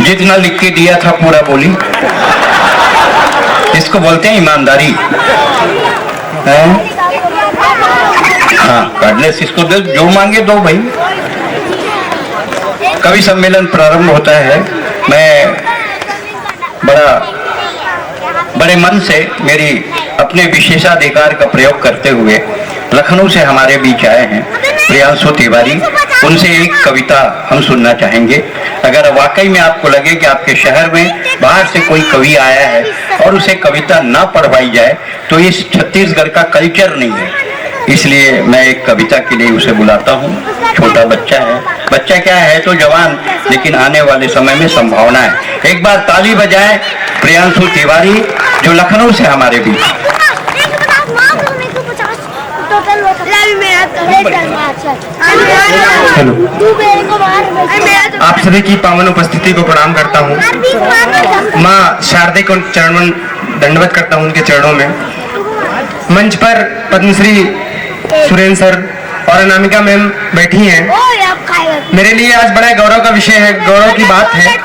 जितना लिख के दिया था पूरा बोली। इसको बोलते हैं ईमानदारी। हाँ, कार्डलेस इसको दे, जो मांगे दो भाई। कवि सम्मेलन प्रारंभ होता है। मैं बड़े मन से मेरी अपने विशेषाधिकार का प्रयोग करते हुए लखनऊ से हमारे बीच आए हैं प्रियांशु तिवारी। उनसे एक कविता हम सुनना चाहेंगे। अगर वाकई में आपको लगे कि आपके शहर में बाहर से कोई कवि आया है और उसे कविता ना पढ़वाई जाए तो इस छत्तीसगढ़ का कल्चर नहीं है। इसलिए मैं एक कविता के लिए उसे बुलाता हूँ। छोटा बच्चा है, बच्चा क्या है तो जवान, लेकिन आने वाले समय में संभावना है। एक बार ताली बजाएं प्रियांशु तिवारी जो लखनऊ से हमारे बीच। हेलो, आप सभी की पावन उपस्थिति को प्रणाम करता हूँ। माँ शारदे को चरणों दंडवत करता हूँ उनके चरणों में। मंच पर पद्मश्री सुरेंद्र सर और अनामिका मैम बैठी हैं। मेरे लिए आज बड़ा गौरव का विषय है, गौरव की बात है।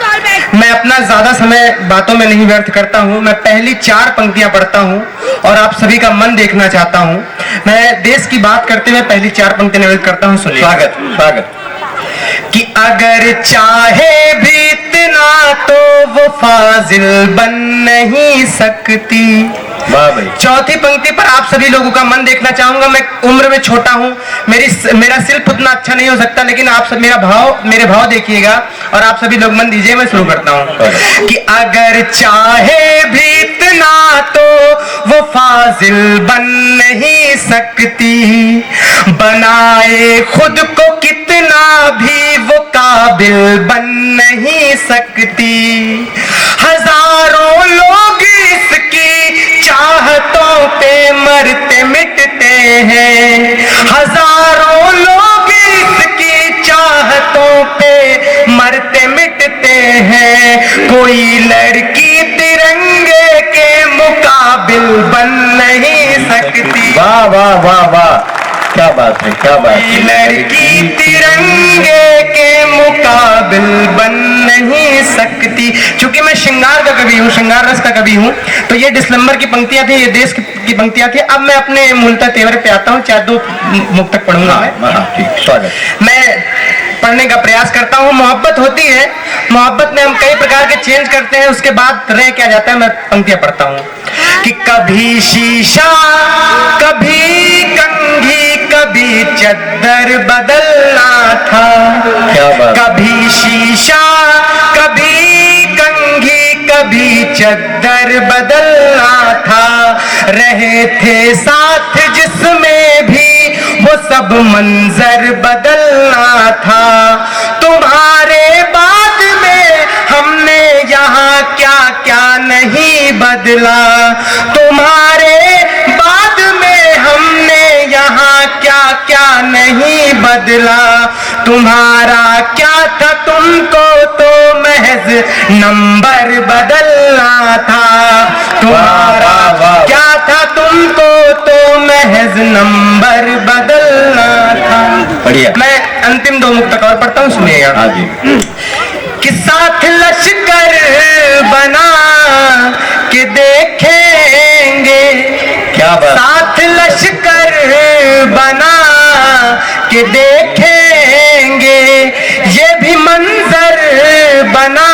मैं अपना ज्यादा समय बातों में नहीं व्यर्थ करता हूँ। मैं पहली 4 पंक्तियां पढ़ता हूँ और आप सभी का मन देखना चाहता हूँ। मैं देश की बात करते हुए पहली 4 पंक्तियां निवेदित करता हूँ। सुनिए। स्वागत स्वागत। कि अगर चाहे भी इतना तो वो फाजिल बन नहीं सकती। वाह भाई। चौथी पंक्ति पर आप सभी लोगों का मन देखना चाहूंगा। मैं उम्र में छोटा हूं, मेरा शिल्प उतना अच्छा नहीं हो सकता, लेकिन आप सब मेरे भाव देखिएगा और आप सभी लोग मन दीजिए। मैं शुरू करता हूं कि अगर चाहे भी इतना तो वो फाजिल बन नहीं सकती, बनाए खुद को कितना भी वो काबिल बन नहीं सकती। हजारों लोग इसकी चाहतों पे मरते मिटते हैं। हजारों लोग इसकी चाहतों पे मरते मिटते हैं। कोई लड़की तिरंगे के मुकाबिल बन नहीं सकती। वाह वाह वाह वाह, क्या बात है, क्या बात है। लड़की तिरंगे के मुकाबिल बन नहीं सकती। चूंकि मैं श्रृंगार का कवि हूँ, श्रृंगार रस का कवि हूँ, तो ये डिसम्बर की पंक्तियां थी, ये देश की पंक्तियां थी। अब मैं अपने मूलतः तेवर पे आता हूँ। 4-2 मुक्तक पढ़ूंगा मैं। ठीक, स्वागत। मैं पढ़ने का प्रयास करता हूँ। मोहब्बत होती है, मोहब्बत में हम कई प्रकार के चेंज करते हैं, उसके बाद रह क्या जाता है। मैं पंक्तियां पढ़ता हूँ कि कभी शीशा, कभी कंघी, कभी चद्दर बदलना था। क्या बात। कभी शीशा, कभी कंघी, कभी चद्दर बदलना था। रहे थे साथ जिसमें भी वो सब मंजर बदलना था। तुम्हारे बाद में हमने यहाँ क्या क्या नहीं बदला। तुम्हारे बाद में हमने यहाँ क्या क्या नहीं बदला। तुम्हारा क्या था तुमको तो महज नंबर बदलना था। तुम्हारा क्या था तुमको तो महज नंबर बदलना था। बढ़िया। मैं अंतिम 2 मुक्तक और पढ़ता हूँ, सुनिएगा। हाँ जी। कि साथ लश्कर बना के देखेंगे। क्या बात। साथ लश्कर बना के देखेंगे, ये भी मंजर बना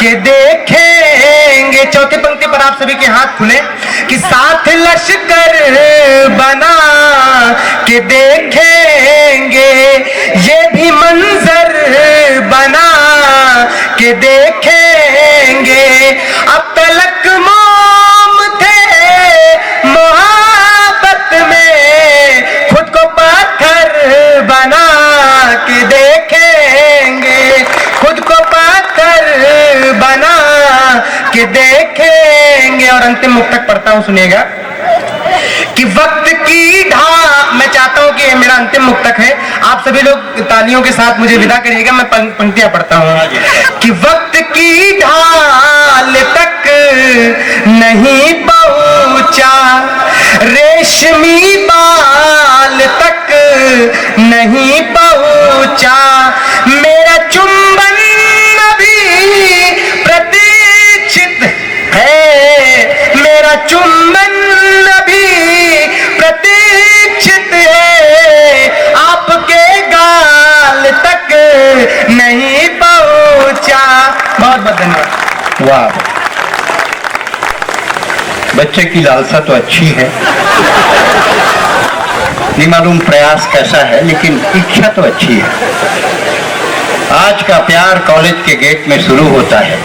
के देखेंगे। चौथी पंक्ति पर आप सभी के हाथ खुले कि साथ लश्कर बना के देखेंगे, ये भी मंजर बना के देखेंगे। अब तलक मोम थे मोहब्बत में, खुद को पत्थर बना के देखेंगे। खुद को पत्थर बना के देखेंगे। और अंतिम मुक्तक पढ़ता हूँ, सुनिएगा कि वक्त की ढाल। मैं चाहता हूं कि ये मेरा अंतिम मुक्तक है, आप सभी लोग तालियों के साथ मुझे विदा करिएगा। मैं पंक्तियां पढ़ता हूं कि वक्त की ढाल तक नहीं पहुंचा, रेशमी बाल तक नहीं पहुंचा। मेरा चुंबन अभी वाह, बच्चे की लालसा तो अच्छी है, नहीं मालूम प्रयास कैसा है, लेकिन इच्छा तो अच्छी है। आज का प्यार कॉलेज के गेट में शुरू होता है,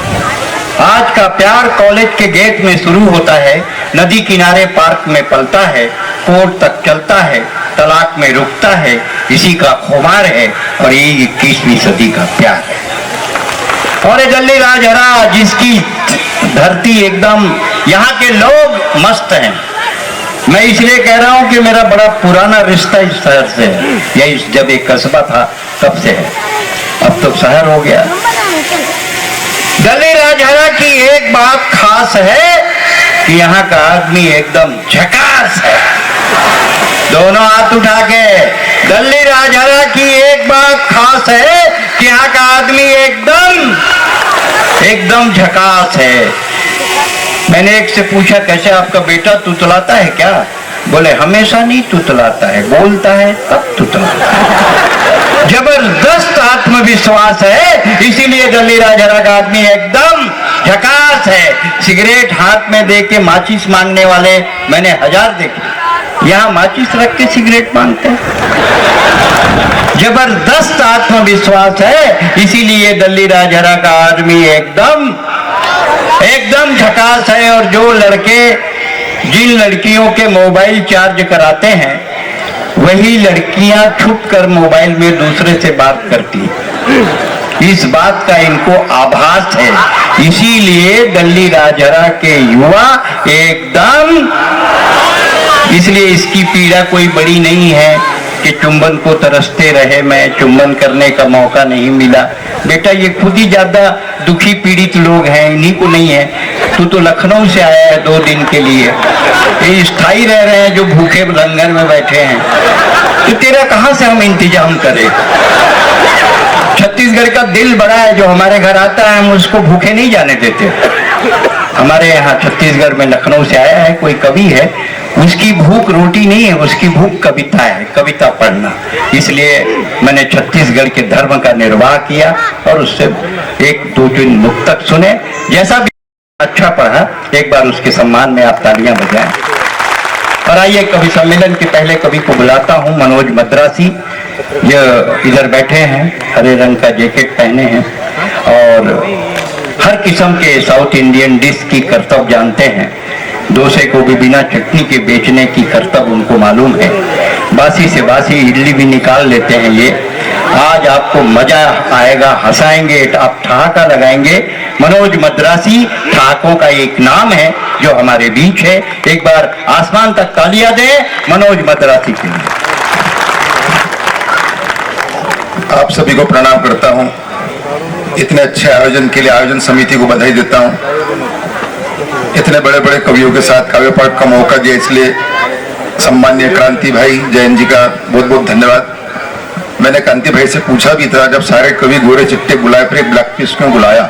आज का प्यार कॉलेज के गेट में शुरू होता है, नदी किनारे पार्क में पलता है, कोर्ट तक चलता है, तलाक में रुकता है, इसी का खुमार है और ये 21वीं सदी का प्यार है। और ये दिल्ली राजहरा जिसकी धरती एकदम, यहाँ के लोग मस्त हैं। मैं इसलिए कह रहा हूँ कि मेरा बड़ा पुराना रिश्ता इस शहर से है, यही जब एक कस्बा था तब से है, अब तो शहर हो गया। दिल्ली राजहरा की एक बात खास है कि यहाँ का आदमी एकदम झकास है। दोनों हाथ उठा के, दिल्ली राजहरा की एक बात खास है कि यहाँ का आदमी एकदम झकास है। मैंने एक से पूछा कैसे आपका बेटा तुतलाता है क्या? बोले हमेशा नहीं तुतलाता है, बोलता है तब तुतलाता है। जबरदस्त आत्मविश्वास है, इसीलिए दिल्ली राजहरा का आदमी एकदम झकास है। सिगरेट हाथ में देके माचिस मांगने वाले मैंने 1000 देखे, यहाँ माचिस रख के सिगरेट मांगते हैं। जबरदस्त आत्मविश्वास है, इसीलिए दिल्ली राजहरा का आदमी एकदम झकास है। और जो लड़के जिन लड़कियों के मोबाइल चार्ज कराते हैं, वही लड़कियां छुप कर मोबाइल में दूसरे से बात करती, इस बात का इनको आभास है। इसीलिए दिल्ली राजहरा के युवा एकदम, इसलिए इसकी पीड़ा कोई बड़ी नहीं है कि चुंबन को तरसते रहे, मैं चुंबन करने का मौका नहीं मिला। बेटा ये खुद ही ज्यादा दुखी पीड़ित लोग हैं, इन्हीं को नहीं है। तू तो लखनऊ से आया है 2 दिन के लिए, ये स्थायी रह रहे हैं जो भूखे लंगर में बैठे हैं, तो तेरा कहां से हम इंतजाम करें? छत्तीसगढ़ का दिल बड़ा है, जो हमारे घर आता है हम उसको भूखे नहीं जाने देते। हमारे यहाँ छत्तीसगढ़ में लखनऊ से आया है कोई कवि है, उसकी भूख रोटी नहीं है, उसकी भूख कविता है, कविता पढ़ना। इसलिए मैंने छत्तीसगढ़ के धर्म का निर्वाह किया और उससे 1-2 मुक्तक सुने। जैसा भी अच्छा पढ़ा, एक बार उसके सम्मान में आप तालियां बजाएं। और आइए कवि सम्मेलन के पहले कवि को बुलाता हूं, मनोज मद्रासी। ये इधर बैठे हैं, हरे रंग का जैकेट पहने हैं और हर किस्म के साउथ इंडियन डिश की करतब जानते हैं। डोसे को भी बिना चटनी के बेचने की करतब उनको मालूम है। बासी से बासी इडली भी निकाल लेते हैं ये। आज आपको मजा आएगा, हंसाएंगे, आप ठहाका लगाएंगे। मनोज मद्रासी ठहाकों का एक नाम है जो हमारे बीच है। एक बार आसमान तक तालियां दें मनोज मद्रासी के लिए। आप सभी को प्रणाम करता हूं। इतने अच्छे आयोजन के लिए आयोजन समिति को बधाई देता हूं। इतने बड़े बड़े कवियों के साथ काव्य पाठ का मौका दिया, इसलिए सम्माननीय क्रांति भाई जैन जी का बहुत बहुत धन्यवाद। मैंने क्रांति भाई से पूछा भी था, जब सारे कवि गोरे चिट्टे बुलाए फिर एक ब्लैक पीस क्यों बुलाया?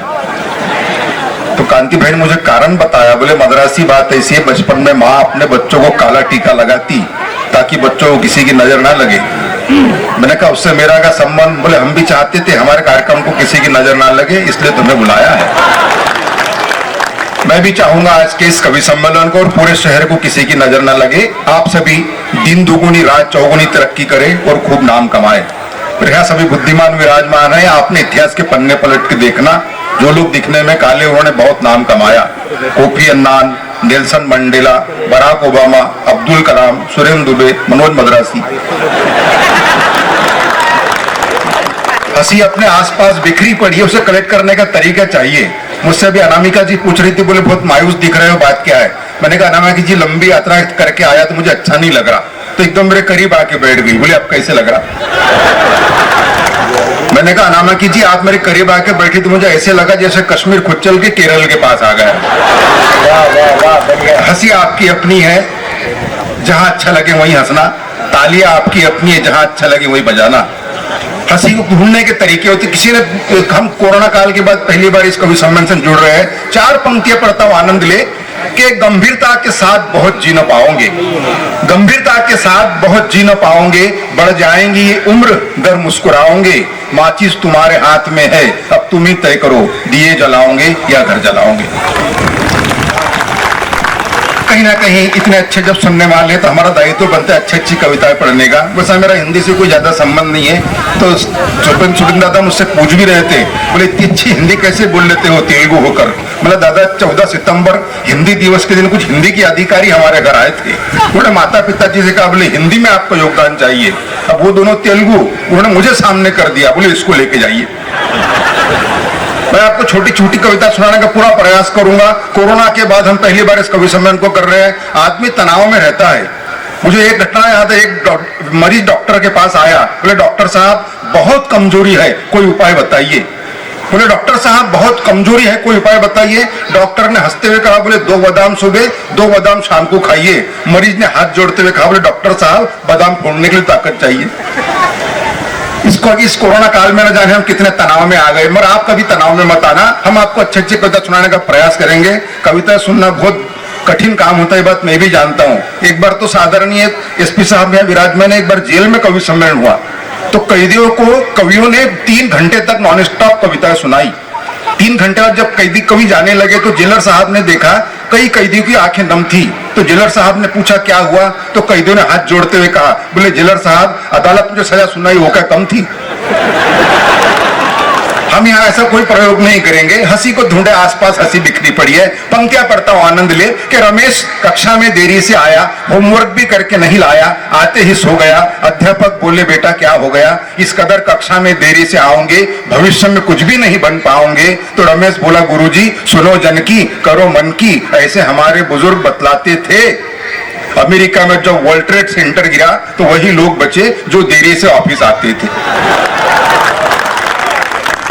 तो कांति भाई ने मुझे कारण बताया। बोले मद्रासी बात ऐसी है, बचपन में माँ अपने बच्चों को काला टीका लगाती ताकि बच्चों को किसी की नजर ना लगे। मैंने कहा उससे मेरा का संबंध? बोले हम भी चाहते थे हमारे कार्यक्रम को किसी की नजर ना लगे, इसलिए तुम्हें बुलाया है। मैं भी चाहूंगा आज के इस कवि सम्मेलन को और पूरे शहर को किसी की नजर ना लगे। आप सभी दिन दुगुनी रात चौगुनी तरक्की करें और खूब नाम कमाए। यहाँ सभी बुद्धिमान विराजमान है। आपने इतिहास के पन्ने पलट के देखना, जो लोग दिखने में काले उन्होंने बहुत नाम कमाया। Kofi Annan, Nelson Mandela, Barack Obama, Abdul Kalam, Surendra Dubey, Manoj Madrasi. हंसी अपने आसपास बिखरी पड़ी है, उसे कलेक्ट करने का तरीका चाहिए। मुझसे अभी अनामिका जी पूछ रही थी, बोले बहुत मायूस दिख रहे हो, बात क्या है? मैंने कहा अनामिका जी लंबी यात्रा करके आया तो मुझे अच्छा नहीं लग रहा। तो एकदम मेरे करीब आके बैठ गई, बोले अब कैसे लग रहा? मैंने कहा अनामिका जी आप मेरे करीब आके बैठी तो मुझे ऐसे लगा जैसे कश्मीर खुद चल के केरल के पास आ गया। हंसी आपकी अपनी है, जहां अच्छा लगे वहीं हंसना। तालियां आपकी अपनी है, जहां अच्छा लगे वहीं बजाना। हंसी को ढूंढने के तरीके होते। किसी ने, हम कोरोना काल के बाद पहली बार इस कवि सम्मेलन से जुड़ रहे हैं। 4 पंक्तियां पढ़ता हूं, आनंद ले। कि गंभीरता के साथ बहुत जी न पाओगे, गंभीरता के साथ बहुत जी न पाओगे, बढ़ जाएंगी ये उम्र गर मुस्कुराओगे, माचिस तुम्हारे हाथ में है अब तुम ही तय करो दिए जलाओगे या घर जलाओगे। कहीं ना कहीं इतने अच्छे जब सुनने वाले तो हमारा दायित्व बनता है अच्छी अच्छी कविताएं पढ़ने का। वैसा मेरा हिंदी से कोई ज्यादा संबंध नहीं है, तो सुबिन दादा मुझसे पूछ भी रहे थे, बोले इतनी अच्छी हिंदी कैसे बोल लेते हो तेलुगु होकर। मतलब दादा 14 सितंबर हिंदी दिवस के दिन कुछ हिंदी के अधिकारी हमारे घर आए थे, उन्होंने माता पिताजी से कहा बोले हिंदी में आपको योगदान चाहिए। अब वो दोनों तेलुगु, उन्होंने मुझे सामने कर दिया, बोले इसको लेके जाइए। मैं आपको छोटी छोटी कविता सुनाने का पूरा प्रयास करूंगा। कोरोना के बाद हम पहली बार इस कवि सम्मेलन को कर रहे हैं। आदमी तनाव में रहता है। मुझे एक घटना याद है, एक मरीज डॉक्टर के पास आया, बोले डॉक्टर साहब बहुत कमजोरी है, कोई उपाय बताइए। बोले डॉक्टर साहब बहुत कमजोरी है, कोई उपाय बताइए। डॉक्टर ने हंसते हुए कहा बोले 2 बादाम सुबह 2 बादाम शाम को खाइए। मरीज ने हाथ जोड़ते हुए कहा बोले डॉक्टर साहब बादाम फोड़ने के लिए ताकत चाहिए। इस कोरोना काल में न जाने हम कितने तनाव में आ गए, मगर आप कभी तनाव में मत आना। हम आपको अच्छे अच्छे कविता सुनाने का प्रयास करेंगे। कविता सुनना बहुत कठिन काम होता है, बात मैं भी जानता हूँ। एक बार तो साधारणीय एसपी साहब यहाँ विराजमान, एक बार जेल में कवि सम्मेलन हुआ तो कैदियों को कवियों ने 3 घंटे तक नॉन स्टॉप कविताएं सुनाई। 3 घंटे बाद जब कैदी कवि जाने लगे तो जेलर साहब ने देखा कई कैदियों की आंखें नम थी। तो जेलर साहब ने पूछा क्या हुआ, तो कैदियों ने हाथ जोड़ते हुए कहा बोले जेलर साहब अदालत में जो सजा सुनाई वो क्या कम थी। हम यहाँ ऐसा कोई प्रयोग नहीं करेंगे। हंसी को ढूंढे आसपास हंसी बिखरी पड़ी है। पंक्तियां पढ़ता हूं आनंद ले कि रमेश कक्षा में देरी से आया, होमवर्क भी करके नहीं लाया, आते ही सो गया। अध्यापक बोले बेटा क्या हो गया, इस कदर कक्षा में देरी से आओगे भविष्य में कुछ भी नहीं बन पाओगे। तो रमेश बोला गुरुजी सुनो जन की करो मन की, ऐसे हमारे बुजुर्ग बतलाते थे। अमेरिका में जब वर्ल्ड ट्रेड सेंटर गिरा तो वही लोग बचे जो देरी से ऑफिस आते थे।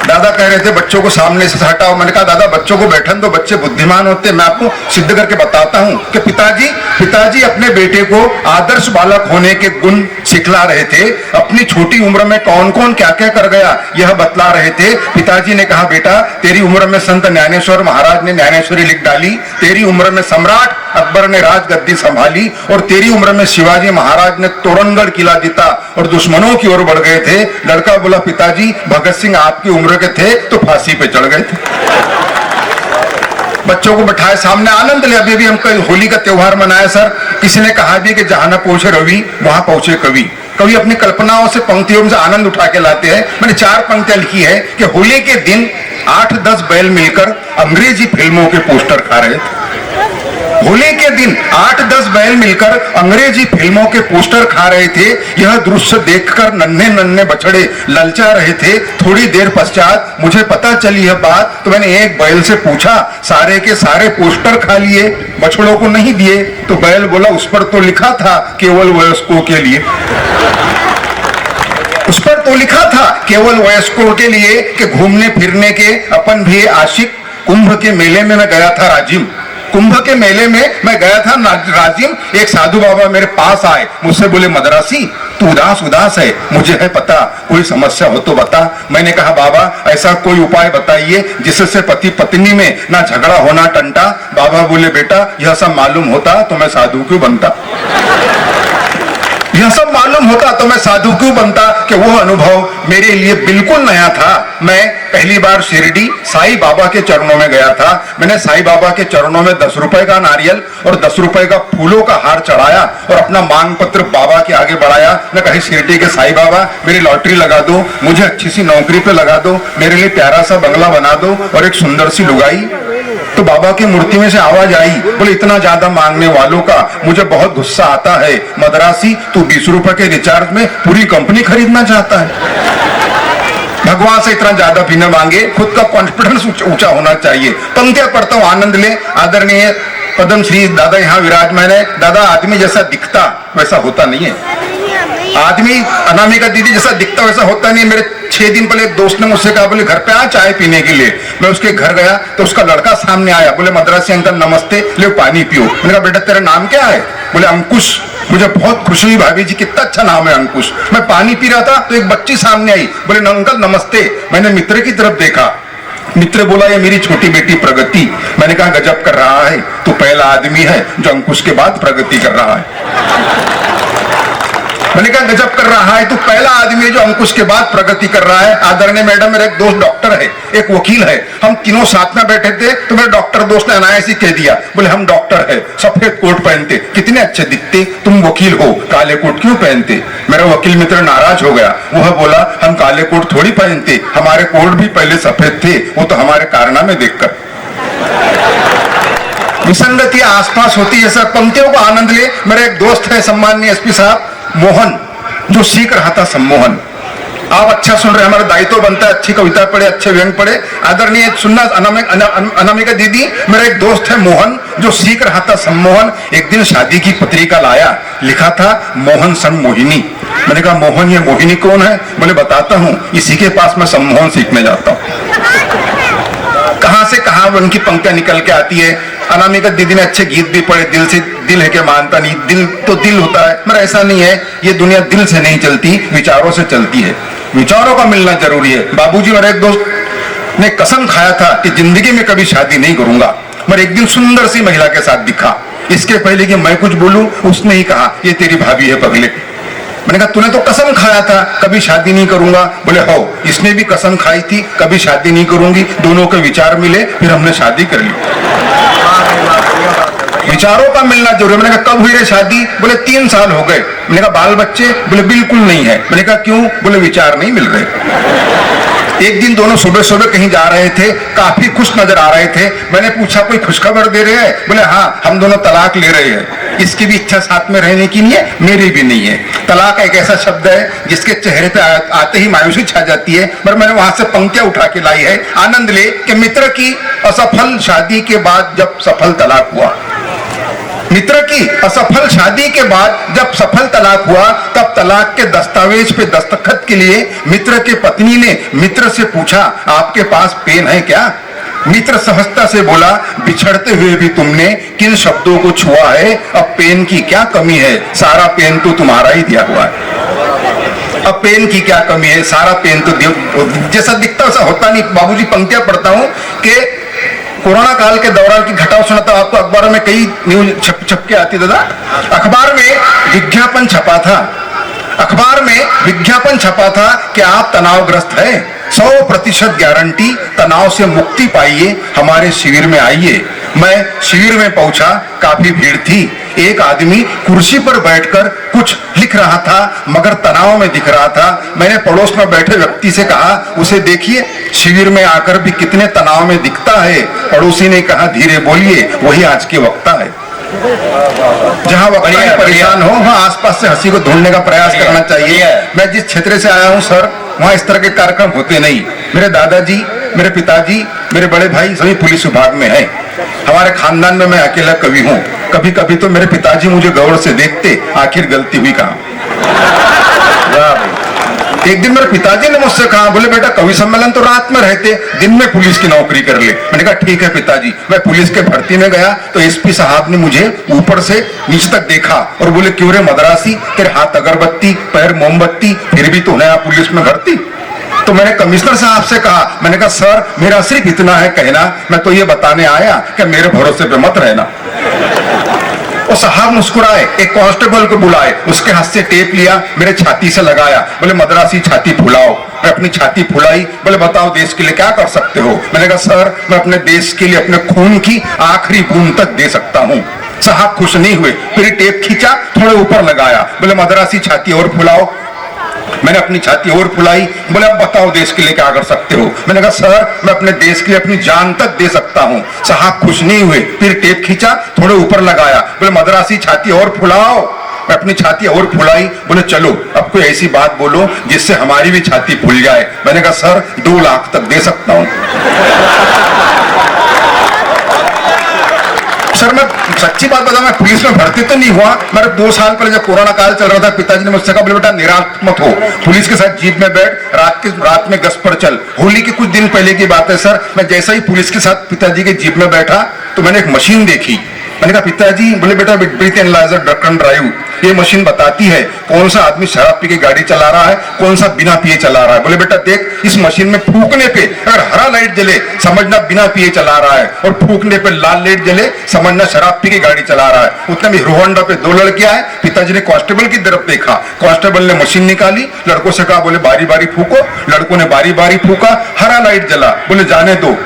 दादा कह रहे थे बच्चों को सामने से हटाओ। मैंने कहा दादा बच्चों को बैठन दो, बच्चे बुद्धिमान होते हैं। मैं आपको सिद्ध करके बताता हूं कि पिताजी अपने बेटे को आदर्श बालक होने के गुण सिखला रहे थे। अपनी छोटी उम्र में कौन कौन क्या क्या कर गया यह बतला रहे थे। पिताजी ने कहा बेटा तेरी उम्र में संत ज्ञानेश्वर महाराज ने ज्ञानेश्वरी लिख डाली, तेरी उम्र में सम्राट अकबर ने राजगद्दी संभाली, और तेरी उम्र में शिवाजी महाराज ने तोरणगढ़ किला जीता और दुश्मनों की ओर बढ़ गए थे। लड़का बोला पिताजी भगत सिंह आपकी उम्र के थे तो फांसी पे चढ़ गए थे। बच्चों को बैठाए सामने आनंद ले। अभी भी हम कल होली का त्योहार मनाया सर, किसी ने कहा भी कि जहां न पहुंचे रवि वहां पहुंचे कवि। कवि अपनी कल्पनाओं से पंक्तियों से आनंद उठा के लाते हैं। मैंने 4 पंक्तियां लिखी है कि होली के दिन 8-10 बैल मिलकर अंग्रेजी फिल्मों के पोस्टर खा रहे थे। होली के दिन 8-10 बैल मिलकर अंग्रेजी फिल्मों के पोस्टर खा रहे थे। यह दृश्य देखकर नन्हे नन्हे बछड़े ललचा रहे थे। थोड़ी देर पश्चात मुझे पता चली यह बात तो मैंने एक बैल से पूछा सारे के सारे पोस्टर खा लिए, बछड़ों को नहीं दिए। तो बैल बोला उस पर तो लिखा था केवल वयस्कों के लिए। उस पर तो लिखा था केवल वयस्कों के लिए कि घूमने फिरने के अपन भी आशिक। कुंभ के मेले में मैं गया था राजिम, कुंभ के मेले में मैं गया था राजिम। एक साधु बाबा मेरे पास आए, मुझसे बोले मद्रासी तू उदास है, मुझे है पता, कोई समस्या हो तो बता। मैंने कहा बाबा ऐसा कोई उपाय बताइए जिससे पति पत्नी में ना झगड़ा हो ना टंटा। बाबा बोले बेटा यह सब मालूम होता तो मैं साधु क्यों बनता, यह सब मालूम होता तो मैं साधु क्यों बनता। कि वो अनुभव मेरे लिए बिल्कुल नया था। मैं पहली बार शिरडी साईं बाबा के चरणों में गया था। मैंने साईं बाबा के चरणों में 10 रुपए का नारियल और 10 रुपए का फूलों का हार चढ़ाया और अपना मांग पत्र बाबा के आगे बढ़ाया। मैं कही शिरडी के साईं बाबा मेरी लॉटरी लगा दो, मुझे अच्छी सी नौकरी पे लगा दो, मेरे लिए प्यारा सा बंगला बना दो और एक सुंदर सी लुगाई। तो बाबा की मूर्ति में से आवाज आई, बोले इतना ज्यादा मांगने वालों का मुझे बहुत गुस्सा आता है। मद्रासी तू 20 रुपए के रिचार्ज में पूरी कंपनी खरीदना चाहता है। भगवान से इतना ज्यादा भी न मांगे, खुद का कॉन्फिडेंस ऊंचा होना चाहिए। पंक्तियां पढ़ता हूं आनंद ले। आदरणीय पद्म श्री दादा यहाँ विराजमान है। दादा आदमी जैसा दिखता वैसा होता नहीं है। आदमी अनामिका दीदी जैसा दिखता वैसा होता नहीं। मेरे 6 दिन पहले एक दोस्त ने मुझसे कहा बोले घर पे आ चाय पीने के लिए। मैं उसके घर गया तो उसका लड़का सामने आया, बोले मद्रासी अंकल नमस्ते, ले पानी पियो। मैंने कहा बेटा तेरा नाम क्या है? बोले अंकुश। मुझे बहुत खुशी हुई, भाभी जी कितना अच्छा नाम है अंकुश। मैं पानी पी रहा था तो एक बच्ची सामने आई, बोले अंकल नमस्ते। मैंने मित्र की तरफ देखा मित्र बोला ये मेरी छोटी बेटी प्रगति। मैंने कहा गजब कर रहा है, तू पहला आदमी है जो अंकुश के बाद प्रगति कर रहा है। मैंने कहा गजब कर रहा है, तू पहला आदमी है जो अंकुश के बाद प्रगति कर रहा है। आदरणीय मैडम, मेरा एक दोस्त डॉक्टर है, एक वकील है, हम तीनों साथ में बैठे थे तो मेरे डॉक्टर दोस्त ने अनायास ही कह दिया, बोले हम डॉक्टर है, सफेद कोट पहनते, कितने अच्छे दिखते, तुम वकील हो, काले कोट क्यों पहनते? मेरा वकील मित्र नाराज हो गया, वह बोला हम काले कोट थोड़ी पहनते, हमारे कोट भी पहले सफेद थे, वो तो हमारे कारनामे देखकर। विसंगति आसपास होती है सर, पंक्तियों का आनंद ले। मेरा एक दोस्त है सम्माननीय एसपी साहब मोहन, जो सीख रहा था सम्मोहन। आप अच्छा सुन रहे हैं, हमारा दायित्व बनता है अच्छी कविता पढ़े, अच्छे व्यंग पढ़े। आदरणीय सुनना अनामिका दीदी, मेरा एक दोस्त है मोहन जो सीख रहा था सम्मोहन। एक दिन शादी की पत्रिका लाया, लिखा था मोहन संग मोहिनी। मैंने कहा मोहन, ये मोहिनी कौन है? बोले बताता हूँ, इसी के पास मैं सम्मोहन सीखने जाता हूँ। कहां से कहां उनकी पंक्तियां निकल के आती है। अनामिका दीदी ने अच्छे गीत भी पढ़े, दिल से दिल है के मानता नहीं, दिल तो दिल होता है, मगर ऐसा नहीं है, ये दुनिया दिल से नहीं चलती, विचारों से चलती है, विचारों का मिलना जरूरी है। बाबूजी, मेरा एक दोस्त ने कसम खाया था कि जिंदगी में कभी शादी नहीं करूंगा, मगर एक दिन सुंदर सी महिला के साथ दिखा। इसके पहले कि मैं कुछ बोलूं, उसने ही कहा ये तेरी भाभी है पगले। मैंने कहा तूने तो कसम खाया था कभी शादी नहीं करूंगा। बोले हो, इसने भी कसम खाई थी कभी शादी नहीं करूंगी, दोनों के विचार मिले, फिर हमने शादी कर ली। विचारों का मिलना जरूरी। मैंने कहा कब हुई रे शादी? बोले 3 साल हो गए। मैंने कहा बाल बच्चे? बोले बिल्कुल नहीं है। मैंने कहा क्यों? बोले विचार नहीं मिल रहे। एक दिन दोनों सुबह सुबह कहीं जा रहे थे, काफी खुश नजर आ रहे थे। मैंने पूछा कोई खुशखबर दे रहे हैं? बोले हाँ, हम दोनों तलाक ले रहे हैं। इसकी भी इच्छा साथ में रहने की नहीं है, मेरी भी नहीं है। तलाक एक ऐसा शब्द है जिसके चेहरे पे आते ही मायूसी छा जाती है, पर मैंने वहां से पंक्तियां उठा के लाई है। आनंद ले कि मित्र की असफल शादी के बाद जब सफल तलाक हुआ, मित्र की असफल शादी के बाद जब सफल तलाक हुआ, तब तलाक के दस्तावेज पे दस्तखत के लिए मित्र के पत्नी ने मित्र से पूछा आपके पास पेन है क्या? मित्र सहजता से बोला बिछड़ते हुए भी तुमने किन शब्दों को छुआ है, अब पेन की क्या कमी है, सारा पेन तो तुम्हारा ही दिया हुआ है। अब पेन की क्या कमी है, सारा पेन तो जैसा दिखता वैसा होता नहीं। बाबूजी पंक्तियां पढ़ता हूं कि कोरोना काल के दौरान की घटनाओं सुनाता आपको। अखबारों में कई न्यूज छप के आती दादा। अखबार में विज्ञापन छपा था, अखबार में विज्ञापन छपा था कि आप तनावग्रस्त हैं, 100% गारंटी, तनाव से मुक्ति पाइए, हमारे शिविर में आइए। मैं शिविर में पहुंचा, काफी भीड़ थी। एक आदमी कुर्सी पर बैठकर कुछ लिख रहा था, मगर तनाव में दिख रहा था। मैंने पड़ोस में बैठे व्यक्ति से कहा उसे देखिए शिविर में आकर भी कितने तनाव में दिखता है। पड़ोसी ने कहा धीरे बोलिए, वही आज के वक्ता है। जहाँ वक्ता परेशान हो, वहाँ आसपास से हंसी को ढूंढने का प्रयास करना चाहिए। मैं जिस क्षेत्र से आया हूँ सर, वहाँ इस तरह के कार्यक्रम होते नहीं। मेरे दादाजी, मेरे पिताजी, मेरे बड़े भाई सभी पुलिस विभाग में हैं। हमारे खानदान में मैं अकेला कवि हूँ। कभी कभी तो मेरे पिताजी मुझे गौर से देखते, आखिर गलती हुई कहाँ। एक दिन मेरे पिताजी ने मुझसे कहा, बोले बेटा कवि सम्मेलन तो रात में रहते, दिन में पुलिस की नौकरी कर ले। मैंने कहा ठीक है पिताजी। मैं पुलिस के भर्ती में गया तो एसपी साहब ने मुझे ऊपर से नीचे तक देखा और बोले क्यों रे मद्रासी, तेरे हाथ अगरबत्ती पैर मोमबत्ती, फिर भी तो नया पुलिस में भर्ती। तो मैंने कमिश्नर साहब से कहा, मैंने कहा सर मेरा सिर्फ इतना है कहना, मैं तो ये बताने आया कि मेरे भरोसे पे मत रहना। और साहब मुस्कुराए, एक कांस्टेबल को बुलाए, उसके हाथ से टेप लिया, मेरे छाती से लगाया, बोले मद्रासी छाती फुलाओ। मैं अपनी छाती फुलाई, बोले बताओ देश के लिए क्या कर सकते हो? मैंने कहा सर मैं अपने देश के लिए अपने खून की आखिरी बूंद तक दे सकता हूँ। साहब खुश नहीं हुए, फिर टेप खींचा, थोड़े ऊपर लगाया, बोले मद्रासी छाती और फुलाओ। मैंने अपनी छाती और फुलाई, बोले अब बताओ देश के लिए क्या कर सकते हो? मैंने कहा सर मैं अपने देश के लिए अपनी जान तक दे सकता हूँ। साहब खुश नहीं हुए, फिर टेप खींचा, थोड़े ऊपर लगाया, बोले मद्रासी छाती और फुलाओ। मैं अपनी छाती और फुलाई, बोले चलो अब कोई ऐसी बात बोलो जिससे हमारी भी छाती फूल जाए। मैंने कहा सर 2 लाख तक दे सकता हूँ। सर मैं सच्ची बात बताऊं, मैं पुलिस में भर्ती तो नहीं हुआ। मेरे 2 साल पहले जब कोरोना काल चल रहा था, पिताजी ने मुझसे कहा बेटा निराश मत हो, पुलिस के साथ जीप में बैठ, रात में गश्त पर चल। होली के कुछ दिन पहले की बात है सर, मैं जैसा ही पुलिस के साथ पिताजी के जीप में बैठा तो मैंने एक मशीन देखी। मैंने कहा पिताजी, बोले बेटा breath analyser drug and drive ये मशीन बताती है कौन सा आदमी शराब पी के गाड़ी चला रहा है, कौन सा बिना पिए चला रहा है। बोले बेटा देख, इस मशीन में फूकने पे अगर हरा लाइट जले समझना बिना पिए चला रहा है, और फूकने पे लाल लाइट जले समझना शराब पी के गाड़ी चला रहा है। उतने में हीरो होंडा पे 2 लड़कियां हैं। पिताजी ने कांस्टेबल की तरफ देखा, कांस्टेबल ने मशीन निकाली, लड़कों से कहा बोले बारी बारी फूको। लड़कों ने बारी बारी फूका, हरा लाइट जला। बोले जाने दो।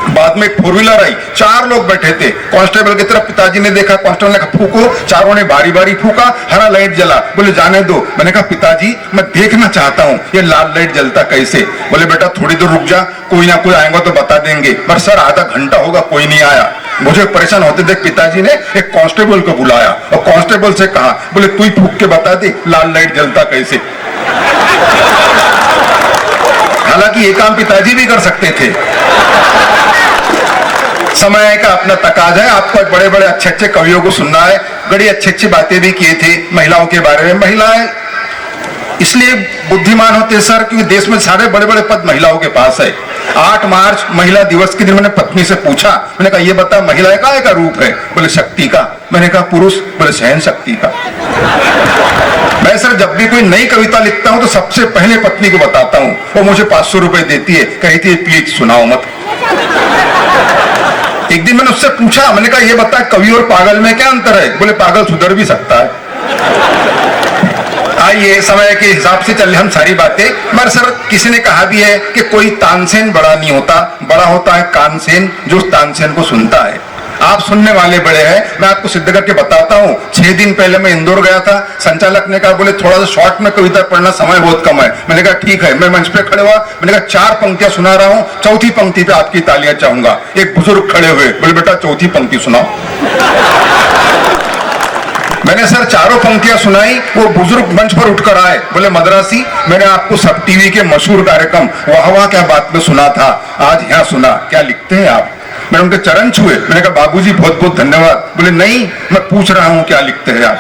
बाद में एक 4 व्हीलर आई, 4 लोग बैठे थे। कांस्टेबल की तरफ पिताजी ने देखा, कांस्टेबल ने कहा फूको, चारों ने बारी बारी फूका, हरा लाइट जला। बोले जाने दो। मैंने कहा पिताजी मैं देखना चाहता हूँ ये लाल लाइट जलता कैसे। बोले बेटा थोड़ी देर रुक जा, कोई ना कोई आएगा तो बता देंगे। पर सर आधा घंटा होगा कोई नहीं आया। मुझे परेशान होते देख पिताजी ने एक कांस्टेबल को बुलाया और कांस्टेबल से कहा बोले तू ही फूक के बता दे लाल लाइट जलता कैसे। हालांकि ये काम पिताजी भी कर सकते थे। समय का अपना तकाजा है। आपको बड़े बड़े अच्छे अच्छे कवियों को सुनना है, बड़ी अच्छी अच्छी बातें भी किए थे महिलाओं के बारे में। महिलाएं इसलिए बुद्धिमान होते सर क्योंकि देश में सारे बड़े बड़े पद महिलाओं के पास है। 8 मार्च महिला दिवस के दिन मैंने पत्नी से पूछा, मैंने कहा ये बता महिला काय का रूप है। बोले शक्ति का। मैंने कहा पुरुष। बोले सहन शक्ति का। मैं सर जब भी कोई नई कविता लिखता हूं तो सबसे पहले पत्नी को बताता हूं, वो मुझे 500 रुपए देती है, कहती है प्लीज सुनाओ मत। एक दिन मैंने उससे पूछा, मैंने कहा ये बता कवि और पागल में क्या अंतर है। बोले पागल सुधर भी सकता है। आइए समय के हिसाब से चल हम सारी बातें। मगर सर किसी ने कहा भी है कि कोई तानसेन बड़ा नहीं होता, बड़ा होता है कानसेन जो उस तानसेन को सुनता है। आप सुनने वाले बड़े हैं। मैं आपको सिद्ध करके बताता हूँ। 6 दिन पहले मैं इंदौर गया था। संचालक ने कहा बोले थोड़ा सा शॉर्ट में कविता पढ़ना, समय बहुत कम है। मैंने कहा ठीक है। मैं मंच पे खड़े हुआ, मैंने कहा 4 पंक्तियां सुना रहा हूँ, चौथी पंक्ति पे आपकी तालियां चाहूंगा। एक बुजुर्ग खड़े हुए, बोले बेटा चौथी पंक्ति सुनाओ। मैंने सर 4 पंक्तियां सुनाई, वो बुजुर्ग मंच पर उठकर आए, बोले मद्रासी मैंने आपको सब टीवी के मशहूर कार्यक्रम वाह वाह क्या बात में सुना था, आज यहाँ सुना, क्या लिखते हैं आप। मैंने उनके चरण छुए, मैंने कहा बाबूजी बहुत बहुत धन्यवाद। बोले नहीं मैं पूछ रहा हूं क्या लिखते हैं आप।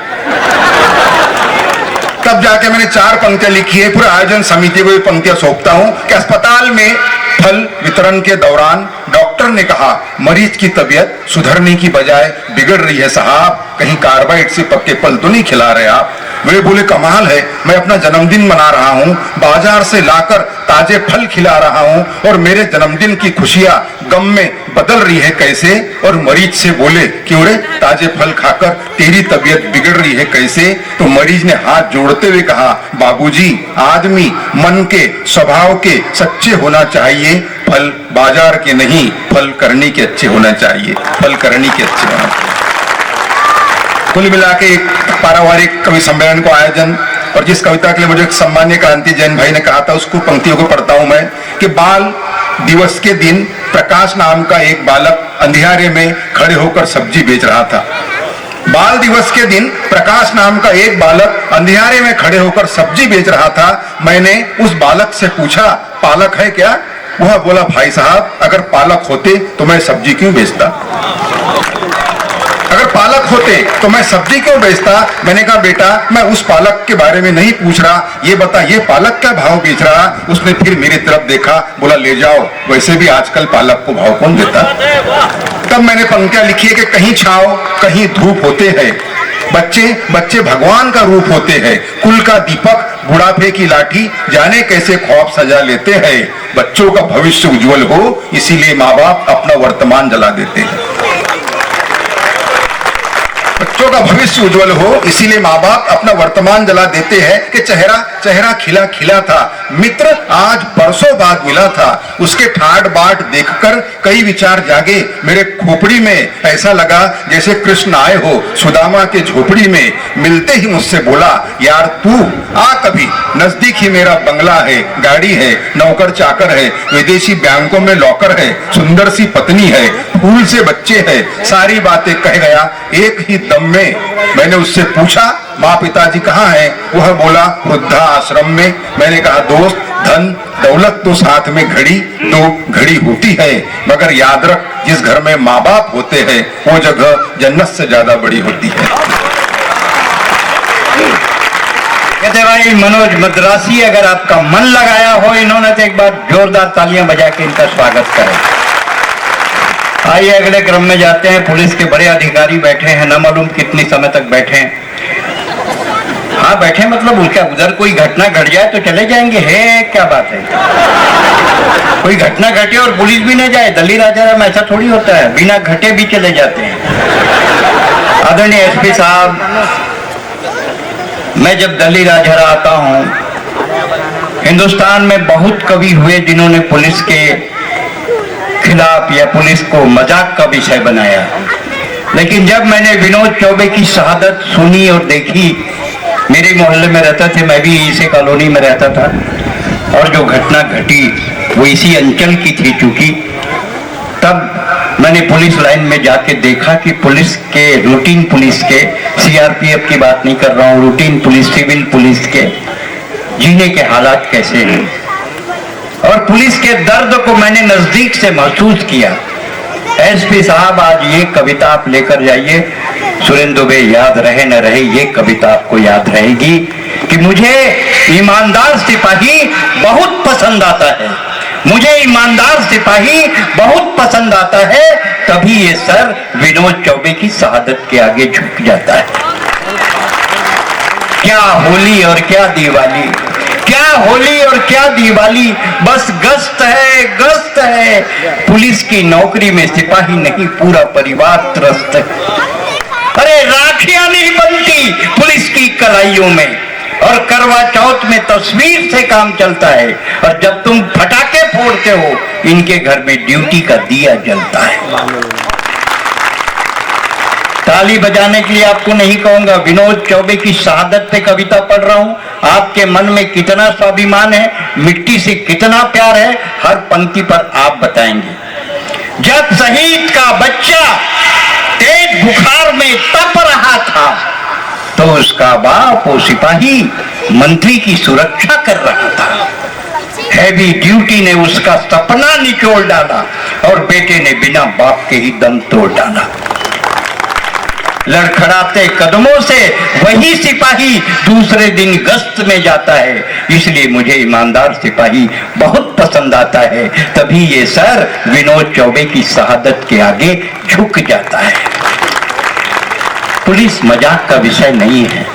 तब जाके मैंने 4 पंक्तियां लिखी है। पूरे आयोजन समिति को ये पंक्तियां सौंपता हूं कि अस्पताल में फल वितरण के दौरान डॉक्टर ने कहा मरीज की तबीयत सुधरने की बजाय बिगड़ रही है साहब, कहीं कार्बाइड से पक्के फल तो नहीं खिला रहे आप। वे बोले कमाल है, मैं अपना जन्मदिन मना रहा हूँ, बाजार से लाकर ताजे फल खिला रहा हूँ और मेरे जन्मदिन की खुशियां गम में बदल रही है कैसे। और मरीज से बोले क्यों रे ताजे फल खाकर तेरी तबीयत बिगड़ रही है कैसे। तो मरीज ने हाथ जोड़ते हुए कहा बाबूजी आदमी मन के स्वभाव के सच्चे होना चाहिए, फल बाजार के नहीं, फल करने के अच्छे होना चाहिए, फल करने के अच्छे होना चाहिए। कुल मिला के एक पारिवारिक कवि सम्मेलन को आयोजन, और जिस कविता के लिए मुझे सम्मान्य क्रांति जैन भाई ने कहा था उसको पंक्तियों को पढ़ता हूं मैं कि बाल दिवस के दिन प्रकाश नाम का एक बालक अंधियारे में खड़े होकर सब्जी बेच रहा था। बाल दिवस के दिन प्रकाश नाम का एक बालक अंधियारे में खड़े होकर सब्जी बेच रहा था। मैंने उस बालक से पूछा पालक है क्या। वह बोला भाई साहब अगर पालक होते तो मैं सब्जी क्यों बेचता, अगर पालक होते तो मैं सब्जी क्यों बेचता। मैंने कहा बेटा मैं उस पालक के बारे में नहीं पूछ रहा, ये बता ये पालक क्या भाव बेच रहा। उसने फिर मेरी तरफ देखा, बोला ले जाओ, वैसे भी आजकल पालक को भाव कौन देता। तब मैंने पंक्तियां लिखी है कि कहीं छाव कहीं धूप होते हैं, बच्चे बच्चे भगवान का रूप होते हैं, कुल का दीपक बुढ़ापे की लाठी जाने कैसे ख्वाब सजा लेते हैं। बच्चों का भविष्य उज्जवल हो इसीलिए माँ बाप अपना वर्तमान जला देते हैं। बच्चों का भविष्य उज्जवल हो इसीलिए माँ बाप अपना वर्तमान जला देते हैं कि चेहरा चेहरा खिला खिला था, मित्र आज बरसों बाद मिला था, उसके ठाट बाट देखकर कई विचार जागे मेरे खोपड़ी में, ऐसा लगा जैसे कृष्ण आए हो सुदामा के झोपड़ी में। मिलते ही मुझसे बोला यार तू आ कभी, नजदीक ही मेरा बंगला है, गाड़ी है, नौकर चाकर है, विदेशी बैंकों में लॉकर है, सुंदर सी पत्नी है, फूल से बच्चे है, सारी बातें कह गया एक ही दम में। मैंने उससे पूछा माँ पिताजी कहाँ हैं। वह बोला वृद्धा आश्रम में। मैंने कहा दोस्त धन दौलत तो साथ में घड़ी दो घड़ी होती है, मगर याद रख जिस घर में माँ बाप होते हैं वो जगह जन्नत से ज्यादा बड़ी होती है। कहते भाई मनोज मद्रासी अगर आपका मन लगाया हो इन्होंने तो एक बार जोरदार तालियां बजा के इनका स्वागत करें। आइए अगले क्रम में जाते हैं। पुलिस के बड़े अधिकारी बैठे हैं, न मालूम कितनी समय तक बैठे हैं। हाँ बैठे मतलब उनका उधर कोई घटना घट जाए तो चले जाएंगे, है क्या बात है। कोई घटना घटे और पुलिस भी न जाए, दिल्ली राजा में ऐसा थोड़ी होता है, बिना घटे भी चले जाते हैं। आदरणीय एसपी साहब, मैं जब दिल्ली राजहरा आता हूँ, हिंदुस्तान में बहुत कवि हुए जिन्होंने पुलिस के खिलाफ या पुलिस को मजाक का विषय बनाया, लेकिन जब मैंने विनोद चौबे की शहादत सुनी और देखी, मेरे मोहल्ले में रहता थे, मैं भी इसी कॉलोनी में रहता था, और जो घटना घटी वो इसी अंचल की थी चूंकि, तब मैंने पुलिस लाइन में जाके देखा कि पुलिस के, रूटीन पुलिस के, सीआरपीएफ की बात नहीं कर रहा हूँ, रूटीन पुलिस, सिविल पुलिस के जीने के हालात कैसे हैं, और पुलिस के दर्द को मैंने नजदीक से महसूस किया। एसपी साहब, आज ये कविता आप लेकर जाइए, सुरेंद्र दुबे याद रहे न रहे, ये कविता आपको याद रहेगी कि मुझे ईमानदार सिपाही बहुत पसंद आता है, मुझे ईमानदार सिपाही बहुत पसंद आता है, तभी ये सर विनोद चौबे की शहादत के आगे झुक जाता है। क्या होली और क्या दिवाली, क्या होली और क्या दिवाली, बस गश्त है, गश्त है। पुलिस की नौकरी में सिपाही नहीं, पूरा परिवार त्रस्त है। अरे राखियां नहीं बनती पुलिस की कलाइयों में, और करवा चौथ में तस्वीर से काम चलता है, और जब तुम फटाके फोड़ते हो, इनके घर में ड्यूटी का दिया जलता है। ताली बजाने के लिए आपको नहीं कहूंगा, विनोद चौबे की शहादत पे कविता पढ़ रहा हूं। आपके मन में कितना स्वाभिमान है, मिट्टी से कितना प्यार है, हर पंक्ति पर आप बताएंगे। जब शहीद का बच्चा तेज बुखार में तप रहा था, तो उसका बाप वो सिपाही मंत्री की सुरक्षा कर रहा था। हैवी ड्यूटी ने उसका सपना निचोड़ डाला, और बेटे ने बिना बाप के ही दम तोड़ डाला। लड़खड़ाते कदमों से वही सिपाही दूसरे दिन गश्त में जाता है, इसलिए मुझे ईमानदार सिपाही बहुत पसंद आता है, तभी ये सर विनोद चौबे की शहादत के आगे झुक जाता है। पुलिस मजाक का विषय नहीं है।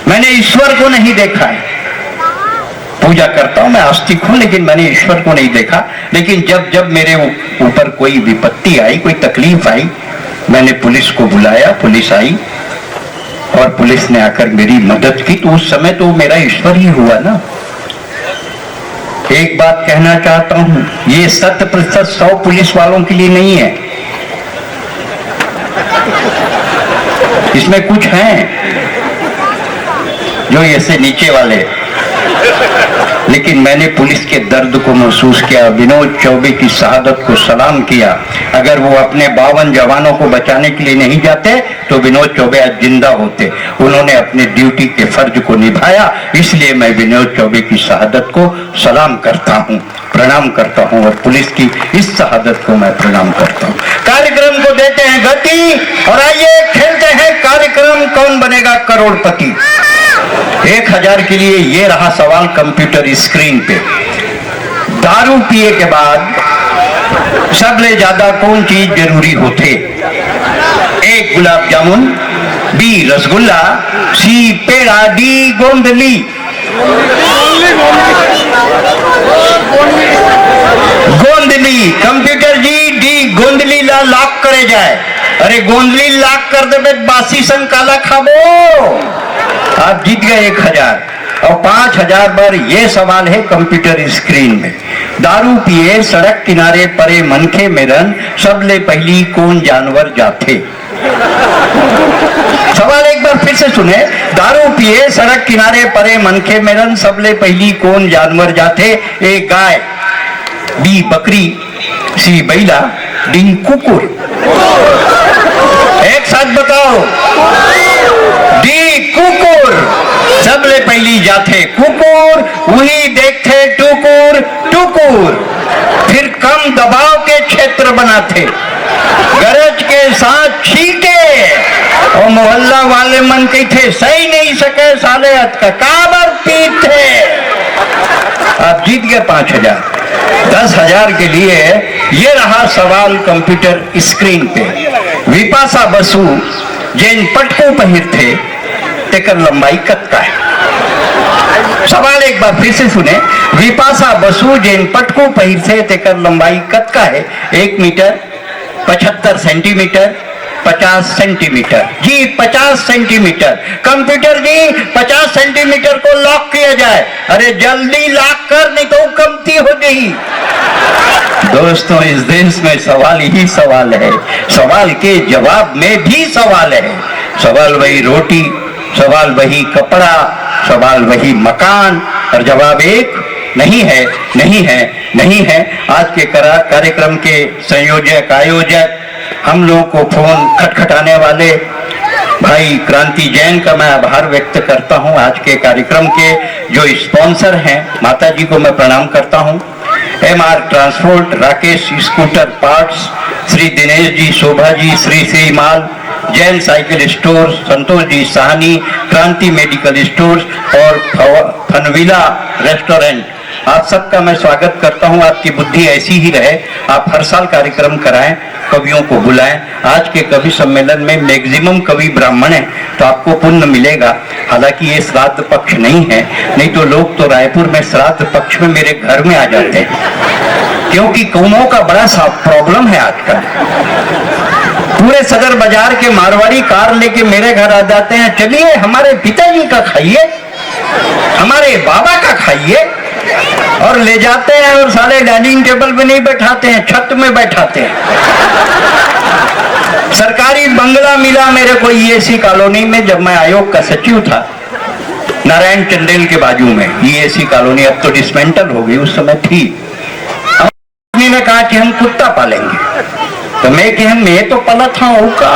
मैंने ईश्वर को नहीं देखा है, पूजा करता हूं, मैं आस्तिक हूं, लेकिन मैंने ईश्वर को नहीं देखा। लेकिन जब जब मेरे ऊपर कोई विपत्ति आई, कोई तकलीफ आई, मैंने पुलिस को बुलाया, पुलिस आई और पुलिस ने आकर मेरी मदद की, तो उस समय तो मेरा ईश्वर ही हुआ ना। एक बात कहना चाहता हूं, ये 100% 100 पुलिस वालों के लिए नहीं है, इसमें कुछ हैं जो ऐसे नीचे वाले, लेकिन मैंने पुलिस के दर्द को महसूस किया, विनोद चौबे की शहादत को सलाम किया। अगर वो अपने 52 जवानों को बचाने के लिए नहीं जाते तो विनोद चौबे आज जिंदा होते। उन्होंने अपने ड्यूटी के फर्ज को निभाया, इसलिए मैं विनोद चौबे की शहादत को सलाम करता हूँ, प्रणाम करता हूँ, और पुलिस की इस शहादत को मैं प्रणाम करता हूँ। कार्यक्रम को देते हैं गति, और आइए खेलते हैं कार्यक्रम कौन बनेगा करोड़पति। 1000 के लिए ये रहा सवाल कंप्यूटर स्क्रीन पे। दारू पिए के बाद सबसे ज्यादा कौन चीज जरूरी होते? A gulab jamun, B rasgulla, C peda, D गोंदली। गोंदली कंप्यूटर जी, D गोंदली ला लॉक करे जाए। अरे गोंदली लॉक कर दे, बासी संग काला खाबो। आप जीत गए 1000, और 5000 बार ये सवाल है कंप्यूटर स्क्रीन में। दारू पिए सड़क किनारे परे मनखे मेरन, सबले पहली कौन जानवर जाते? सवाल एक बार फिर से सुने। दारू पिए सड़क किनारे परे मनखे मेरन, सबले पहली कौन जानवर जाते? A गाय, B बकरी, C बैला, D कुकुर। एक साथ बताओ। D कुकुर, सबले पहली जाते कुकुर, वही देखते टुकुर टुकुर, फिर कम दबाव के क्षेत्र बनाते, गरज के साथ छीटे, और मोहल्ला वाले मन कहते सही नहीं सके साले हथ का काबर पीते। आप जीत गए 5,000। 10,000 के लिए ये रहा सवाल कंप्यूटर स्क्रीन पे। विपाशा बसु जैन पटको पहिर थे तेकर लंबाई कत्ता है। सवाल एक बार फिर से सुने। विपाशा बसु जैन पटको पहिर थे तेकर लंबाई कत्ता है। 1 मीटर 75 सेंटीमीटर 50 सेंटीमीटर। जी 50 सेंटीमीटर। कंप्यूटर जी 50 सेंटीमीटर को लॉक किया जाए। अरे जल्दी लॉक कर, नहीं तो कमती हो गई। दोस्तों, इस देश में सवाल ही सवाल है, सवाल के जवाब में भी सवाल है। सवाल वही रोटी, सवाल वही कपड़ा, सवाल वही मकान, और जवाब एक नहीं है, नहीं है, नहीं है। आज के कार्यक्रम के संयोजक आयोजक, हम लोगों को फोन खटखटाने वाले भाई क्रांति जैन का मैं आभार व्यक्त करता हूं। आज के कार्यक्रम के जो स्पॉन्सर हैं, माता जी को मैं प्रणाम करता हूं। MR transport, Rakesh scooter parts, Shri Dinesh ji, Shobha ji, Shri Mal, Jain cycle store, Santosh ji Sahni, Kranti medical stores और फनविला रेस्टोरेंट, आप सबका मैं स्वागत करता हूं। आपकी बुद्धि ऐसी ही रहे, आप हर साल कार्यक्रम कराएं, कवियों को बुलाएं। आज के कवि सम्मेलन में मैक्सिमम कवि ब्राह्मण हैं, तो आपको पुण्य मिलेगा। हालांकि ये श्राद्ध पक्ष नहीं है, नहीं तो लोग तो रायपुर में श्राद्ध पक्ष में मेरे घर में आ जाते हैं, क्योंकि कौमों का बड़ा सा प्रॉब्लम है आजकल। पूरे सदर बाजार के मारवाड़ी कार लेके मेरे घर आ जाते हैं, चलिए हमारे पिताजी का खाइए, हमारे बाबा का खाइए, और ले जाते हैं और साले डाइनिंग टेबल पे नहीं बैठाते हैं, छत में बैठाते हैं। सरकारी बंगला मिला मेरे को EAC कॉलोनी में, जब मैं आयोग का सचिव था, नारायण चंदेल के बाजू में EAC कॉलोनी, अब तो डिसमेंटल हो गई, उस समय थी। आदमी ने कहा कि हम कुत्ता पालेंगे, तो मैं कि हम ये तो पला था का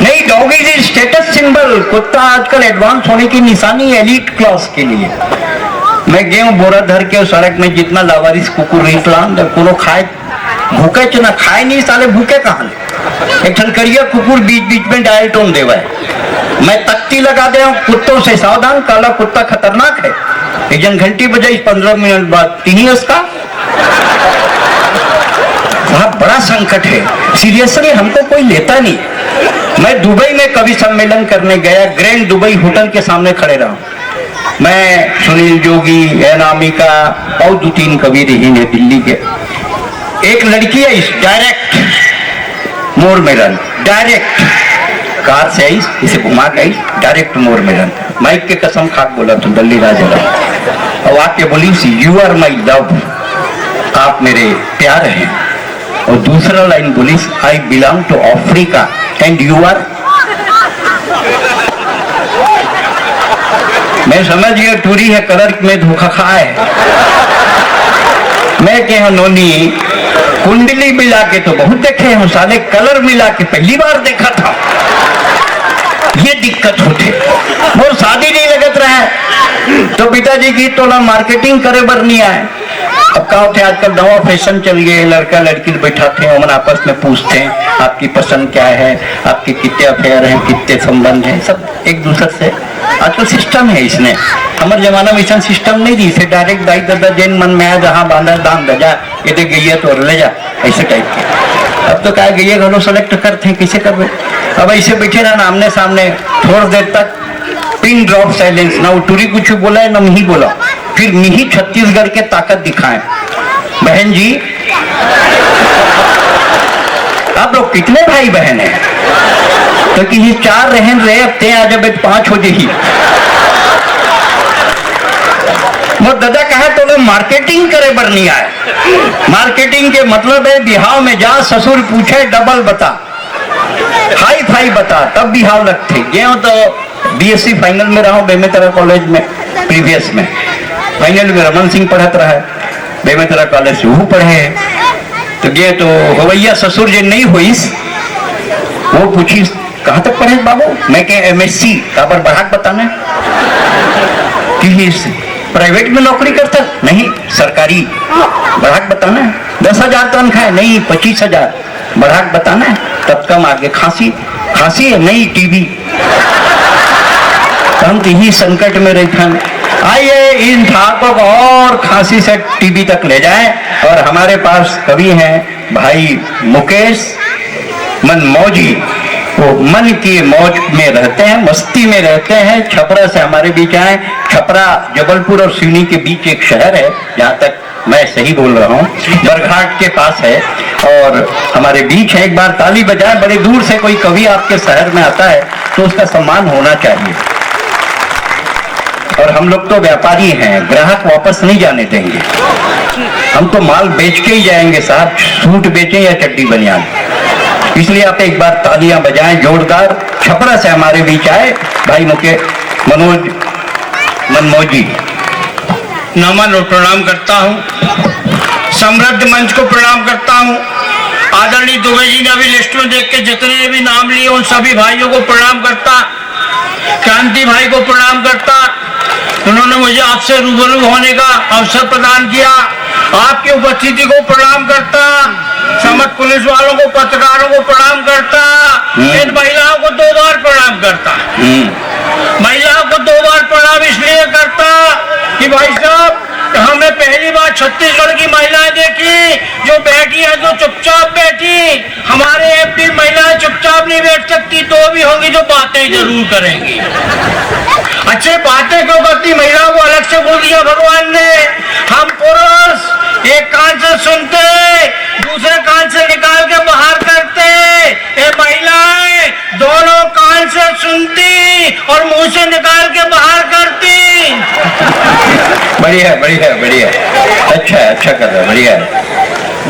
नहीं, डॉग इज स्टेटस सिंबल। कुत्ता आजकल एडवांस होने की निशानी है, एलीट क्लास के लिए। मैं गेहूं बोरा धर के सड़क में जितना लावारिस कुकुर निकलान कोनो खाए, भूखे च ना खाए नहीं, साले भूखे कहां। एक ठनकरिया कुकुर बीच बीच में डायल टोन देवा है। मैं तख्ती लगा दे, कुत्तों से सावधान, काला कुत्ता खतरनाक है। एक जन घंटी बजाई, 15 मिनट बाद तीन उसका। वहां बड़ा संकट है, सीरियसली हमको कोई लेता नहीं। मैं दुबई में कवि सम्मेलन करने गया, ग्रैंड दुबई होटल के सामने खड़े रहा। मैं, सुनील जोगी, अनामिका और 2-3 कवि रही है दिल्ली के। एक लड़की है, डायरेक्ट मोर मेरन, डायरेक्ट कार से आई, इसे घुमा के आई, डायरेक्ट मोर मेरन। माइक के कसम खाक बोला तो दल्ली राजा, और आके बोली सी, यू आर माई लव, आप मेरे प्यार हैं। और दूसरा लाइन बोली, I belong to Africa and you are. मैं समझ गया टूरी है, कलर में धोखा खाए। मैं क्या नोनी, कुंडली मिला के तो बहुत देखे हैं, साले कलर मिला के पहली बार देखा था। ये दिक्कत होते, वो शादी नहीं लगत रहा है, तो पिताजी की तोला मार्केटिंग करे बर नहीं आए। अब क्या होते, आजकल नवा फैशन चल गया, लड़का लड़की बैठाते हैं, हम आपस में पूछते हैं आपकी पसंद क्या है, आपके कितने अफेयर हैं, कितने संबंध हैं, सब एक दूसरे से। आजकल सिस्टम है इसने, हमारे जमाना में ऐसा सिस्टम नहीं थी, इसे डायरेक्ट दाई दादा जैन मन में आया, जहाँ बांधा दान दजा, ये गैया तो ले जा, ऐसे टाइप के। अब तो क्या गैया घरों सेलेक्ट करते हैं, कैसे कर रहे। अब ऐसे बैठे ना आमने सामने, थोड़ी देर तक पिन ड्रॉप साइलेंस, ना वो टूरी कुछ बोला है ना नहीं बोला, फिर नहीं छत्तीसगढ़ के ताकत दिखाएं। बहन जी, आप लोग कितने भाई बहन हैं? तो कि ये 4 रहन रहे, अब ते आ जब 5 हो जाही। वो दादा कहा तो लोग मार्केटिंग करे बर नहीं आए। मार्केटिंग के मतलब है बिहाव में जा, ससुर पूछे डबल बता, हाई फाई बता, तब बिहाव लगते। ये तो BSc फाइनल में रहा हूँ बेमेतरा कॉलेज में, प्रीवियस में फाइनल में रमन सिंह पढ़त रहा है, बेमेतरा कॉलेज से वो पढ़े हैं। तो ये तो हवैया ससुर जो नहीं हुई, वो पूछी कहाँ तक पढ़े बाबू? मैं कह MSc, काबर बढ़ाक बताना कि प्राइवेट में नौकरी करता नहीं, सरकारी बढ़ाक बताना है। 10,000 तनख्वाह है नहीं, 25,000 बढ़ाक बताना है। तब कम आगे खांसी, खांसी है नहीं, TB। हम तो यही संकट में रहते हैं। आइए इन ठाकों को और खांसी से टीबी तक ले जाएं। और हमारे पास कवि हैं भाई मुकेश मनमौजी। वो मन की मौज में रहते हैं, मस्ती में रहते हैं। छपरा से हमारे बीच आए। छपरा जबलपुर और सिवनी के बीच एक शहर है, जहाँ तक मैं सही बोल रहा हूँ, बरघाट के पास है और हमारे बीच है। एक बार ताली बजाए। बड़े दूर से कोई कवि आपके शहर में आता है तो उसका सम्मान होना चाहिए। और हम लोग तो व्यापारी हैं, ग्राहक वापस नहीं जाने देंगे। हम तो माल बेच के ही जाएंगे साहब, सूट बेचें या चड्डी बनियान। इसलिए आप एक बार तालियां बजाएं जोरदार। छपरा से हमारे बीच आए भाई मनमौजी। नमन और प्रणाम करता हूँ। समृद्ध मंच को प्रणाम करता हूँ। आदरणीय दुबे जी ने अभी लिस्ट में देख के जितने भी नाम लिए उन सभी भाइयों को प्रणाम करता। क्रांति भाई को प्रणाम करता, उन्होंने मुझे आपसे रूबरू होने का अवसर प्रदान किया। आपकी उपस्थिति को प्रणाम करता। समझ पुलिस वालों को, पत्रकारों को प्रणाम करता। इन महिलाओं को 2 बार प्रणाम करता। महिलाओं को 2 बार प्रणाम इसलिए करता कि भाई साहब हमने पहली बार छत्तीसगढ़ की महिलाएं देखी जो बैठी है, जो चुपचाप बैठी। हमारे एमपी महिलाएं चुपचाप नहीं बैठ सकती, तो भी होंगी जो बातें जरूर करेंगी। अच्छे बातें क्यों करती? महिलाओं को अलग से बोल दिया भगवान ने। हम पुरुष एक कान से सुनते, दूसरे कान से निकाल के बाहर करते। ये महिलाएं दोनों कान से सुनती और मुंह से निकाल के बाहर करती। बढ़िया बढ़िया बढ़िया, अच्छा है, अच्छा कर रहा है, बढ़िया है।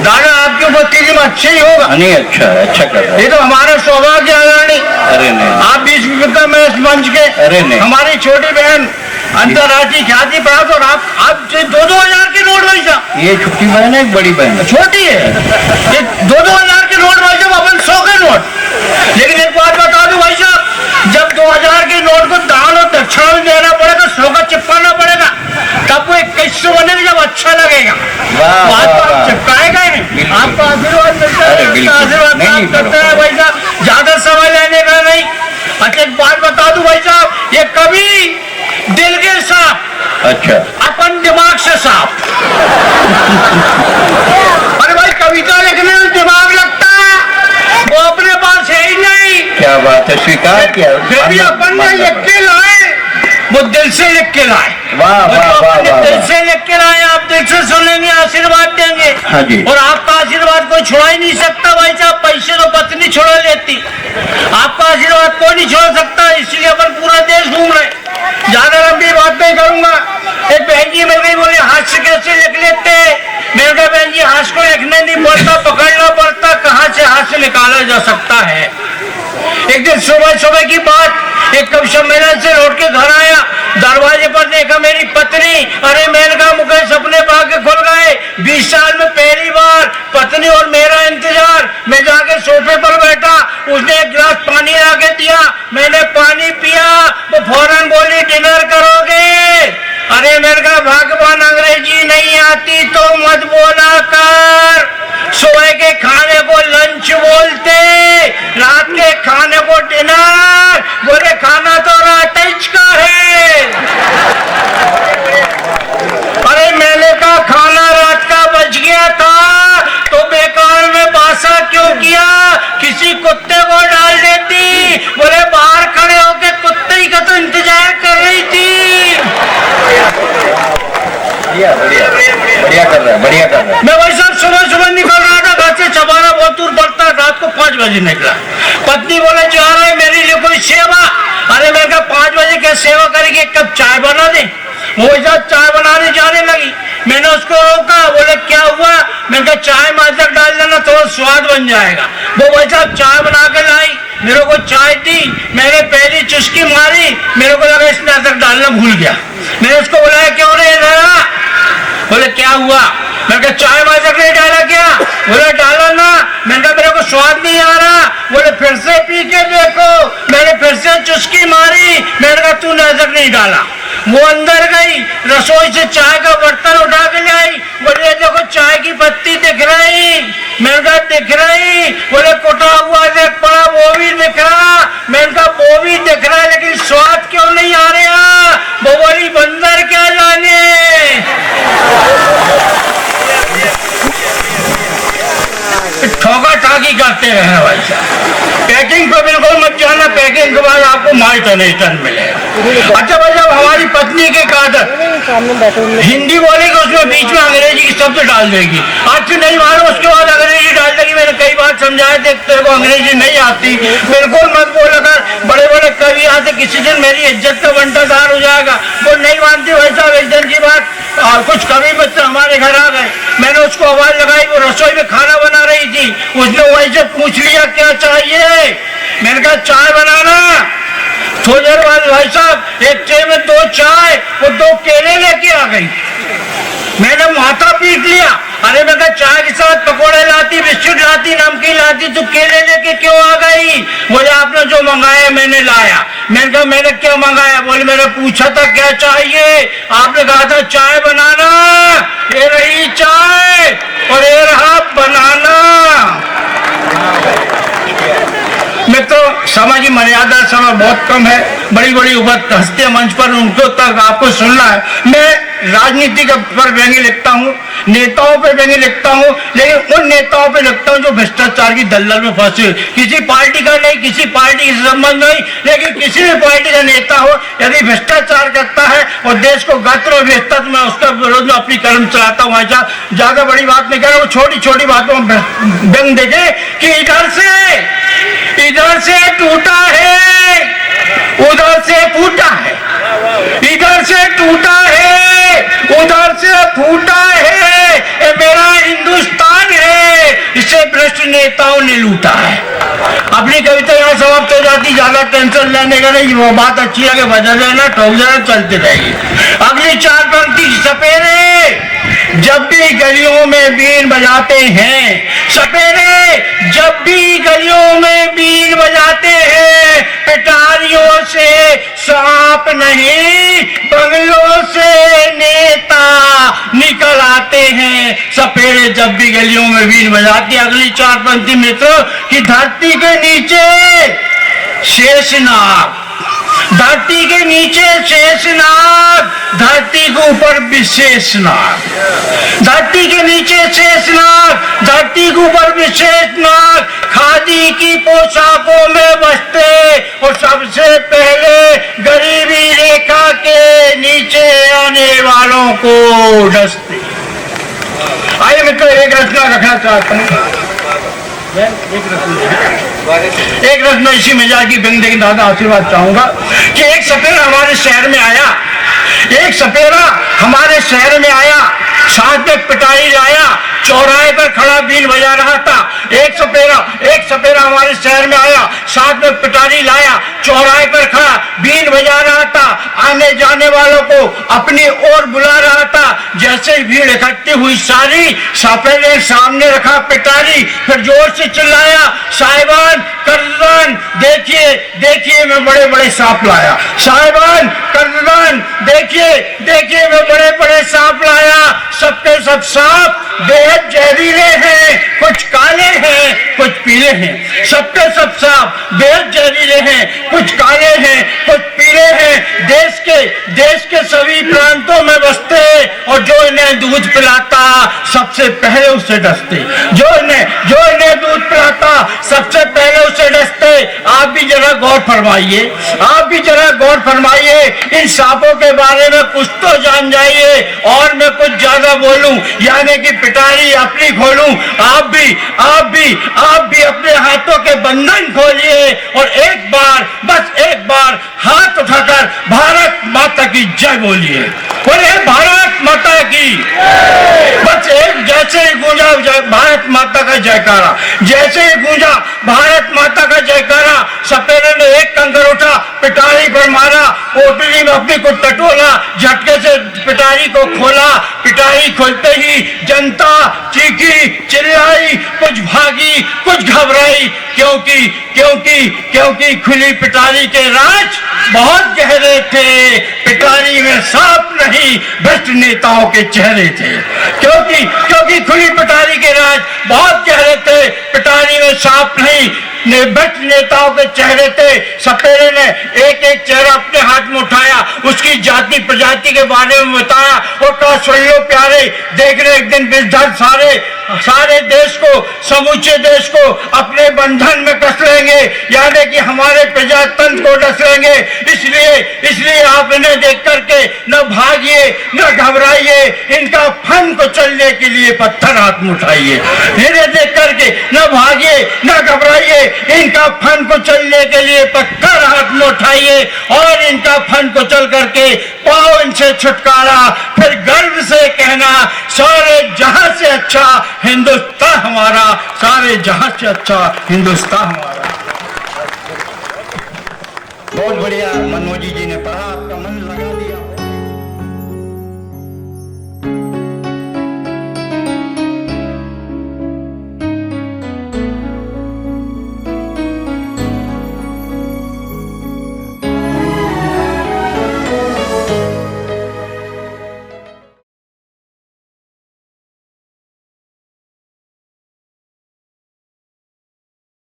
दादा आपकी उपस्थिति में अच्छे ही होगा। नहीं अच्छा है, अच्छा कर रहा है। ये तो हमारा सौभाग्य है रानी। अरे नहीं, आप 20 विविधता में इस मंच के। अरे नहीं, हमारी छोटी बहन अंतर्राष्ट्रीय ख्याति प्राप्त। और आप 2-2 हजार के नोट भाई साहब। ये छोटी बहन है, बड़ी बहन है? छोटी है। ये 2-2 हजार के नोट भाई साहब, अपन 100 के नोट। लेकिन एक बात बता दो भाई साहब, जब 2000 के नोट को दान और दक्षिणा में देना पड़ेगा, 100 का चिपकाना पड़ेगा, तब वो 2100 बनेगा, जब अच्छा लगेगा। बात तो आप चिपकाएगा ही नहीं। आपका आशीर्वाद मिलता है, आशीर्वाद प्राप्त करते हैं भाई साहब। ज्यादा समय लेने का नहीं। अच्छा एक बात बता दूं भाई साहब, ये कभी दिल के साफ, अच्छा, अपन दिमाग से साफ। अरे भाई कविता लिखने में दिमाग लगता है, वो अपने पास है ही नहीं। क्या बात है, स्वीकार किया। फिर भी अपन ने लिख के लाए, वो दिल से लिख के लाए। वाह वाह वाह वाह, दिल से लिख के लाए। आप दिल से सुनेंगे, आशीर्वाद देंगे। हाँ जी। और आपका आशीर्वाद कोई छुड़ा ही नहीं सकता भाई साहब। पैसे तो पत्नी छुड़ा लेती, आपका आशीर्वाद कोई नहीं छोड़ सकता। इसलिए अपन पूरा देश घूम रहे। ज्यादा लंबी बात नहीं करूंगा। एक बहन जी मिल गई, बोले हाथ से कैसे लिख लेते? मैंने कहा बहन जी हाथ को लिखने नहीं पड़ता, पकड़ना पड़ता। कहाँ से हाथ से निकाला जा सकता है। एक दिन सुबह की बात, एक कवि सम्मेलन से लौट के घर आया, दरवाजे पर देखा मेरी पत्नी। अरे मैंने कहा मुकेश अपने बाग खुल गए। 20 साल में पहली बार पत्नी और मेरा इंतजार। मैं जाके सोफे पर बैठा, उसने एक गिलास पानी आके दिया, मैंने पानी पिया। वो फौरन बोली डिनर करोगे? अरे मैंने कहा भगवान अंग्रेजी नहीं आती तो मत बोला कर। सुबह के खाने को लंच बोलते, रात के खाने को डिनर। बोले खाना तो रात का है। अरे मैंने कहा खाना रात का बच गया था तो बेकार में बासा क्यों किया? किसी कुत्ते को डाल देती। बोले बाहर खड़े होके कुत्ते ही का तो इंतजार कर रही थी। बढ़िया बढ़िया बढ़िया कर रहा है, बढ़िया कर रहा है। मैं वही सब सुबह निकल रहा था घर से, चबारा बहुत दूर पड़ता। रात को 5 बजे निकला। पत्नी बोले जा रहा है मेरे लिए कोई सेवा। अरे मैं कहा 5 बजे क्या सेवा करेगी, एक कप चाय बना दे। वो ऐसा चाय बनाने जाने लगी। मैंने उसको रोका, बोले क्या हुआ? मैंने कहा चाय में अदरक डाल देना, थोड़ा स्वाद बन जाएगा। वो वैसा चाय बना के लाई, मेरे को चाय दी। मैंने पहली चुस्की मारी, मेरे को लगा इसने अदरक डालना भूल गया। मैंने उसको बुलाया क्यों रे इधर? बोले क्या हुआ? मैंने कहा चाय में अदरक नहीं डाला क्या? बोले डाला ना। मैंने कहा मेरे को स्वाद नहीं आ रहा। बोले फिर से पी के देखो। मैंने फिर से चुस्की मारी, मैंने कहा तूने अदरक नहीं डाला। वो अंदर गई, रसोई से चाय का बर्तन उठा के ले आई। बोले देखो चाय की पत्ती दिख रही। मैंने कहा दिख रही। बोले कुटा हुआ अदरक पड़ा, वो भी दिख रहा। मैंने कहा वो भी दिख रहा है, लेकिन स्वाद क्यों नहीं आ रहा? वो बोली बंदर है क्या जाने। ठोका ठाकी करते रहे भाई साहब। पैकिंग पे बिल्कुल मत जाना, पैकिंग के बाद आपको माल टन मिलेगा। अच्छा भाई साहब, हमारी पत्नी के कादर हिंदी बोलेगी, उसमें बीच में अंग्रेजी की शब्द डाल देगी। आज से नहीं मालूम, उसके बाद अंग्रेजी डाल देगी। मैंने कई बार समझाया, देखते को अंग्रेजी नहीं आती बिल्कुल मत बोल। अगर बड़े बड़े कवि आते, किसी दिन मेरी इज्जत का बंटाधार हो जाएगा। वो नहीं मानती भाई साहब। एक दिन की बात, कुछ कवि मित्र हमारे घर आ गए, मैंने उसको आवाज लगाई, वो रसोई में खाना बना रही थी। उसने वहीं से पूछ लिया क्या चाहिए। मैंने कहा चाय बनाना। थोड़ी देर बाद भाई साहब एक ट्रे में 2 चाय और 2 केले लेके आ गई। मैंने माथा पीट लिया। अरे मैं कहा चाय के साथ पकोड़े लाती, बिस्किट लाती, नमकीन लाती, तो केले लेके क्यों आ गई। बोले आपने जो मंगाया मैंने लाया। मैंने कहा मैंने क्या मंगाया। बोले मैंने पूछा था क्या चाहिए, आपने कहा था चाय बनाना। ये रही चाय और ये रहा बनाना। मैं तो समाजी मर्यादा समय बहुत कम है। बड़ी बड़ी उपस्थित हस्तियां मंच पर, उनको तक आपको सुनना है। मैं राजनीति के पर व्यंग्य लिखता हूँ, नेताओं पे व्यंग्य लिखता हूँ, लेकिन उन नेताओं पे लिखता हूँ जो भ्रष्टाचार की दलदल में फंसे हुए। किसी पार्टी का नहीं, किसी पार्टी से संबंध नहीं, लेकिन किसी भी पार्टी का नेता हो यदि भ्रष्टाचार करता है और देश को गत्र और व्यस्तता, तो मैं उसका विरोध में अपनी कलम चलाता हूँ। ऐसा ज्यादा बड़ी बात नहीं कर रहा हूँ, छोटी छोटी बातों में व्यंग्य देखे कि इधर से टूटा है, उधर से फूटा है, इधर से टूटा है, उधर से फूटा है। ये मेरा हिंदुस्तान है, इसे भ्रष्ट नेताओं ने लूटा है। अपनी कविता यहाँ समाप्त हो जाती, ज्यादा टेंशन लेने का नहीं। वो बात अच्छी है कि बजा देना, ठोक देना, चलते रहेगी। अगली 4 पंक्ति। सपेरे जब भी गलियों में बीन बजाते हैं, सपेरे जब भी गलियों में बीन बजाते हैं, पिटारियों से सांप नहीं, बंगलों से नेता निकल आते हैं। सपेरे जब भी गलियों में बीन बजाते हैं। अगली 4 पंक्ति मित्रों की धरती के नीचे शेषनाग, धरती के नीचे शेषनाग, धरती के ऊपर विशेषनाग। धरती के नीचे शेषनाग, धरती के ऊपर विशेषनाग, खादी की पोशाकों में बसते और सबसे पहले गरीबी रेखा के नीचे आने वालों को डसते। आइए मित्रों, एक रचना रखना चाहता हूँ। एक रचना इसी मिजाज की व्यंग्य के दादा आशीर्वाद चाहूंगा कि एक सपेरा हमारे शहर में आया। एक सपेरा हमारे शहर में आया, साथ में पिटारी लाया, चौराहे पर खड़ा बीन बजा रहा था। एक सपेरा हमारे शहर में आया, साथ में पिटारी लाया, चौराहे पर खड़ा बीन बजा रहा था। आने जाने वालों को अपनी ओर बुला रहा था। जैसे ही भीड़ इकट्ठी हुई सारी, सपेरे ने सामने रखा पिटारी, फिर जोर से चिल्लाया, साहिबान कर्जदान देखिए देखिए मैं बड़े बड़े सांप लाया। साहिबान कर्जदान देखिए देखिए मैं बड़े बड़े सांप लाया। सबके सब सांप बेहद जहरीले हैं, कुछ काले हैं, कुछ पीले हैं। सबके सब सांप बेहद जहरीले हैं, कुछ काले हैं, कुछ पीले हैं। देश के सभी प्रांतों में बसते और जो इन्हें दूध पिलाता सबसे पहले उससे डसते। जो इन्हें दूध पिलाता सबसे पहले उससे डसते। आप भी जरा गौर फरमाइए, आप भी जरा गौर फरमाइए। इन सांपों के बारे में कुछ तो जान जाइए और मैं कुछ ज्यादा बोलूं यानी कि पिटारी अपनी खोलूं। आप भी अपने हाथों के बंधन खोलिए और एक बार, बस एक बार हाथ उठाकर भारत माता की जय बोलिए। बोले भारत माता की। बस एक जैसे ही गूंजा भारत माता का जयकारा, जैसे ही गूंजा भारत माता का जयकारा, सपेरे ने एक कंकर उठा, पिटारी पर मारा, पोटली में अपनी को टटोला, झटके से पिटारी को खोला। पिटारी खोलते ही जनता चीखी, चिल्लाई, कुछ भागी, कुछ घबराई, क्योंकि खुली पिटारी के राज बहुत गहरे थे। पिटारी में सांप नहीं, भ्रष्ट नेताओं के चेहरे थे। क्योंकि खुली पिटारी के राज बहुत गहरे थे, पिटारी में सांप नहीं, भ्रष्ट नेताओं के चेहरे थे। सपेरे ने एक एक चेहरा अपने हाथ में उठाया उसकी जाति प्रजाति के बारे में बताया और कहा सुन लो प्यारे, देख रहे एक दिन विधर सारे देश को, समूचे देश को अपने बंधन में कस लेंगे, यानी कि हमारे प्रजातंत्र को डस लेंगे। इसलिए आप इन्हें देख करके न भागिए न घबराइए, इनका फन को चलने के लिए पत्थर हाथ में उठाइए। इन्हें देख करके न भागिए न घबराइए, इनका फन को चलने के लिए पत्थर हाथ में उठाइए और इनका फन को चल करके पाओ इनसे छुटकारा। फिर गर्व से कहना सारे जहां से अच्छा हिंदुस्तान हमारा, सारे जहां से अच्छा हिंदुस्तान हमारा। बहुत बढ़िया मनोज जी।